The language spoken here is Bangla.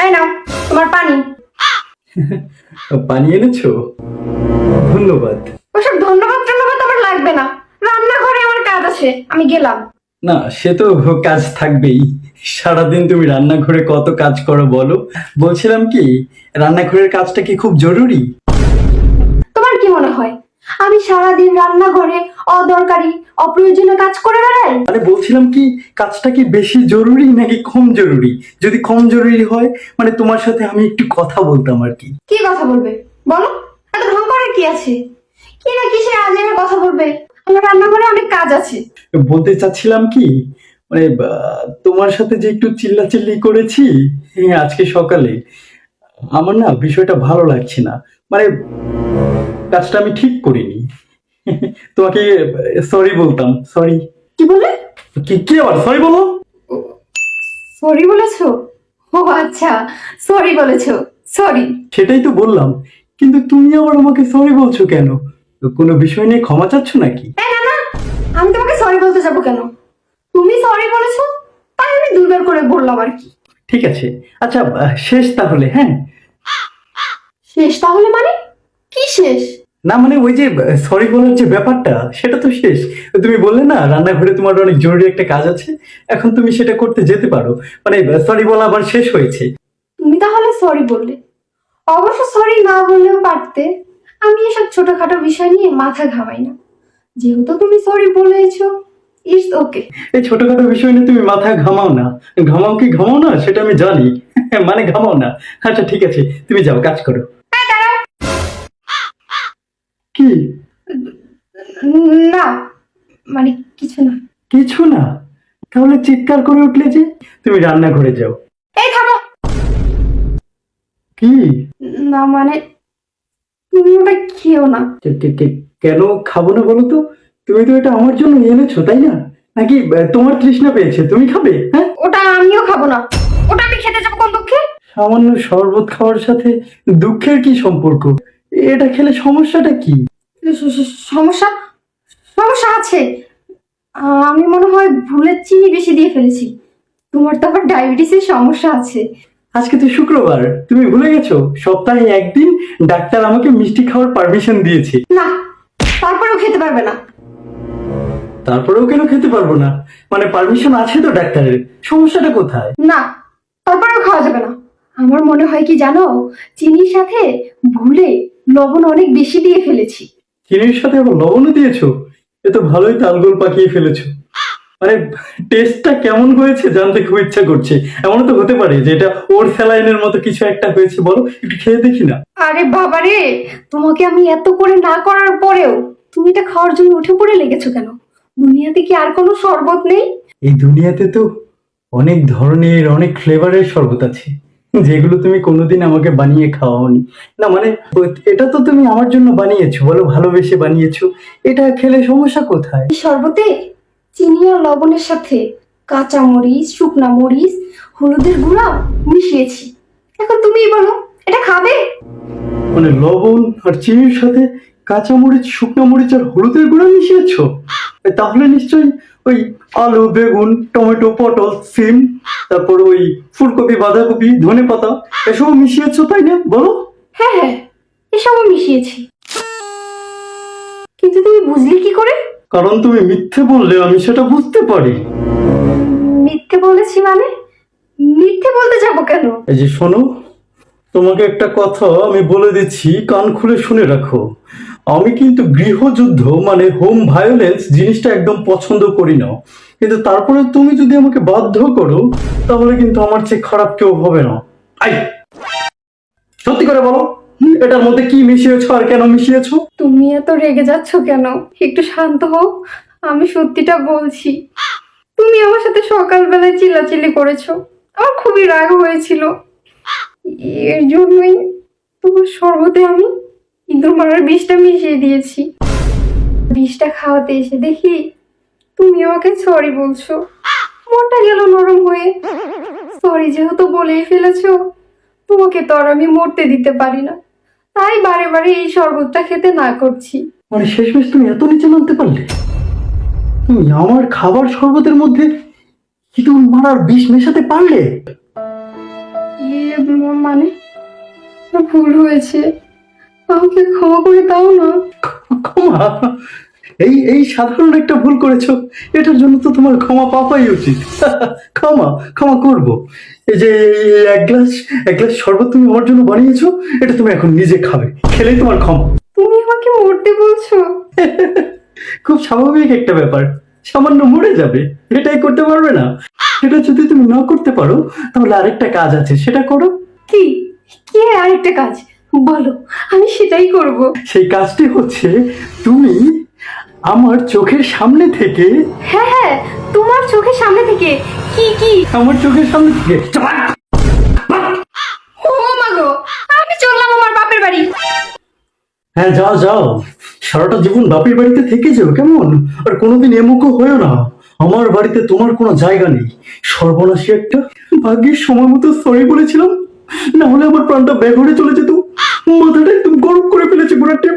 এই নাও তোমার পানি। পানি এনেছো? ধন্যবাদ। ওসব ধন্যবাদ টন্যবাদ আমার লাগবে না, রান্নাঘরে আমার কাজ আছে, আমি গেলাম। না, সে তো কাজ থাকবেই। সারাদিন তুমি রান্নাঘরে কত কাজ করো বলো। বলছিলাম কি, রান্নাঘরের কাজটা কি খুব জরুরি? তোমার কি মনে হয় আমি সারাদিন রান্নাঘরে অদরকারি অপ্রয়োজনীয় কাজ করে বেড়াই? মানে বলছিলাম কি, কাজটা কি বেশি জরুরি নাকি কম জরুরি? যদি কম জরুরি হয়, মানে তোমার সাথে আমি একটু কথা বলতাম আর কি। কি কথা বলবে বলো? এত ঢং করার কি আছে? কি না কিসের আজের কথা বলবে? আমার রান্নাঘরে অনেক কাজ আছে। বলতে চাচ্ছিলাম কি, মানে তোমার সাথে যে একটু চিল্লাচিল্লি করেছি আজকে সকালে, আমার না বিষয়টা ভালো লাগছে না। মানে কাজটা আমি ঠিক করিনি। তোমাকে সরি বলতাম। সরি। কি বলে? কি কি আবার সরি বলো? সরি বলেছো? ও আচ্ছা, সরি বলেছো, সরি। সেটাই তো বললাম, কিন্তু তুমি আবার আমাকে সরি বলছো কেন? কোনো বিষয় নিয়ে ক্ষমা চাচ্ছ নাকি? না না, আমি তোমাকে সরি বলতে যাবো কেন? তুমি সরি বলেছো তাই আমি দুইবার করে বললাম আর কি। ঠিক আছে, আচ্ছা শেষ তাহলে। হ্যাঁ, শেষ তাহলে মানে? কি শেষ? না মানে ওই যে সরি বলার যে ব্যাপারটা, সেটা তো শেষ। তুমি বললে না রান্নাঘরে তোমার অনেক জরুরি একটা কাজ আছে, এখন তুমি সেটা করতে যেতে পারো। মানে সরি বলা আবার শেষ হয়েছে। তুমি তাহলে সরি বললে, অবশ্য সরি না বললেও পারতে। আমি এসব ছোটখাটো বিষয় নিয়ে মাথা ঘামাই না, যেহেতু তুমি সরি বলেছো, ইটস ওকে। এই ছোটখাটো বিষয় নিয়ে তুমি মাথা ঘামাও না। ঘামাও কি ঘামাও না সেটা আমি জানি। মানে ঘামাও না। আচ্ছা ঠিক আছে, তুমি যাও কাজ করো। কি? না মানে কিছু না। কিছু না? তাহলে চিৎকার করে উঠলে যে? তুমি রান্নাঘরে যাও। এই থামো। কি? না মানে তুমি ওটা খেও না। কেন খাবো না বলো তো? তুমি তো এটা আমার জন্য এনেছো তাই না? নাকি তোমার তৃষ্ণা পেয়েছে তুমি খাবে? হ্যাঁ, ওটা আমিও খাবো না, ওটা আমি খেতে যাবো কোন দুঃখে? সামান্য শরবত খাওয়ার সাথে দুঃখের কি সম্পর্ক? এটা খেলে সমস্যাটা কি? সমস্যা? সমস্যা আছে। আমি মনে হয় ভুলে চিনি বেশি দিয়ে ফেলেছি। তোমার তো আবার ডায়াবেটিসের সমস্যা আছে। আজকে তো শুক্রবার, তুমি ভুলে গেছো? সপ্তাহে একদিন ডাক্তার আমাকে মিষ্টি খাওয়ার পারমিশন দিয়েছে। না, তারপরেও খেতে পারবে না। তারপরেও কেন খেতে পারবো না? মানে পারমিশন আছে তো ডাক্তারের, সমস্যাটা কোথায়? না, তারপরেও খাওয়া যাবে না। আমার মনে হয় কি জানো, চিনির সাথে ভুলে লবণ অনেক বেশি দিয়ে ফেলেছি। চিনির সাথে আবার লবণও দিয়েছো? এ তো ভালোই তালগোল পাকিয়ে ফেলেছো। মানে টেস্টটা কেমন হয়েছে জানতে খুব ইচ্ছা করছে। এমন তো হতে পারে যে এটা ওর স্যালাইনের মতো কিছু একটা হয়েছে, বলো একটু খেয়ে দেখি না। আরে বাবারে, তোমাকে আমি এত করে না করার পরেও তুমি এটা খাওয়ার জন্য উঠে পড়ে লেগেছো কেন? দুনিয়াতে কি আর কোনো শরবত নেই? এই দুনিয়াতে তো অনেক ধরনের অনেক ফ্লেভারের শরবত আছে, যেগুলো তুমি কোনোদিন আমাকে বানিয়ে খাওয়াওনি। না মানে এটা তো তুমি আমার জন্য বানিয়েছো, বলো ভালোবেসে বানিয়েছো। এটা খেলে সমস্যা কোথায়? এই শরবতে চিনি আর লবণের সাথে কাঁচা মরিচ, শুকনা মরিচ, হলুদের গুঁড়া মিশিয়েছি। এখন তুমিই বলো, এটা খাবে? মানে লবণ আর চিনির সাথে কাঁচামরিচ, শুকনো মরিচ আর হলুদের গুঁড়ো মিশিয়েছো? তাহলে নিশ্চয়ই ওই আলু, বেগুন, টমেটো, পটল, সিম, তারপর ওই ফুলকপি, বাঁধাকপি, ধনেপাতা এসব মিশিয়েছো তাই না? বলো। হ্যাঁ হ্যাঁ, এসবও মিশিয়েছি। কিন্তু তুমি বুঝলে কি করে? কারণ তুমি মিথ্যে বললে আমি সেটা বুঝতে পারি। মিথ্যে বলেছি মানে? মিথ্যে বলতে যাবো কেন? এই যে শোনো, তোমাকে একটা কথা আমি বলে দিচ্ছি, কান খুলে শুনে রাখো। আমি কিন্তু গৃহযুদ্ধ মানে হোম ভায়োলেন্স জিনিসটা একদম পছন্দ করি না। কিন্তু তারপরে তুমি যদি আমাকে বাধ্য করো, তাহলে কিন্তু আমার চেয়ে খারাপ কেউ হবে না। আই, সত্যি করে বলো, এটার মধ্যে কি মিশিয়েছো আর কেন মিশিয়েছো? তুমি এত রেগে যাচ্ছ কেন? একটু শান্ত হও, আমি সত্যিটা বলছি। তুমি আমার সাথে সকালবেলায় চিল্লাচিল্লি করেছো, আমার খুবই রাগ হয়েছিল। এর জন্যই তোমার শরবতে আমি ইঁদুর মারার বিষটা মিশিয়ে দিয়েছি। বিষটা খাওয়াতে এসে দেখি তুমি আমাকে সরি বলছো। মনটা গেল নরম হয়ে। সরি যেহেতু বলেই ফেলেছো, তোমাকে তো আর আমি মরতে দিতে পারি না, তাই বারে বারে এই শরবতটা খেতে না করছি। মানে শেষমেশ তুমি এত নিচে নামতে পারলে? তুমি আমার খাবার শরবতের মধ্যে ইঁদুর মারার বিষ মেশাতে পারলে? মানে আমার ভুল হয়েছে, আমাকে ক্ষমা করে দাও না। ক্ষমা? এই এই সাধারণ একটা ভুল করেছো, এটার জন্য তো তোমার ক্ষমা পাওয়াই উচিত। ক্ষমা ক্ষমা করব। এই যে এক গ্লাস শরবত তুমি আমার জন্য বানিয়েছো, এটা তুমি এখন নিজে খাবে, খেলেই তোমার ক্ষমা। তুমি আমাকে মরতে বলছো? খুব স্বাভাবিক একটা ব্যাপার, সামান্য মরে যাবে, এটাই করতে পারবে না? সেটা যদি তুমি না করতে পারো তাহলে আরেকটা কাজ আছে, সেটা করো। কি? কি আরেকটা কাজ বলো, আমি সেটাই করব। সেই কাজটি হচ্ছে, তুমি আমার চোখের সামনে থেকে, হ্যাঁ হ্যাঁ, তোমার চোখের সামনে থেকে। কি কি? আমার চোখের সামনে থেকে ও মা গো, আমি চললাম আমার বাপের বাড়ি। হ্যাঁ যাও যাও, সারাটা জীবন বাপের বাড়িতে থেকে যাও কেমন? আর কোনোদিন এমুখো হয়েও না, আমার বাড়িতে তোমার কোনো জায়গা নেই। সর্বনাশী একটা। ভাগ্যের সময় মতো সরি বলেছিলাম, না হলে আমার প্রাণটা বেঘরে চলে যেত। মাথাটা একদম গরম করে ফেলেছে বুড়াটা।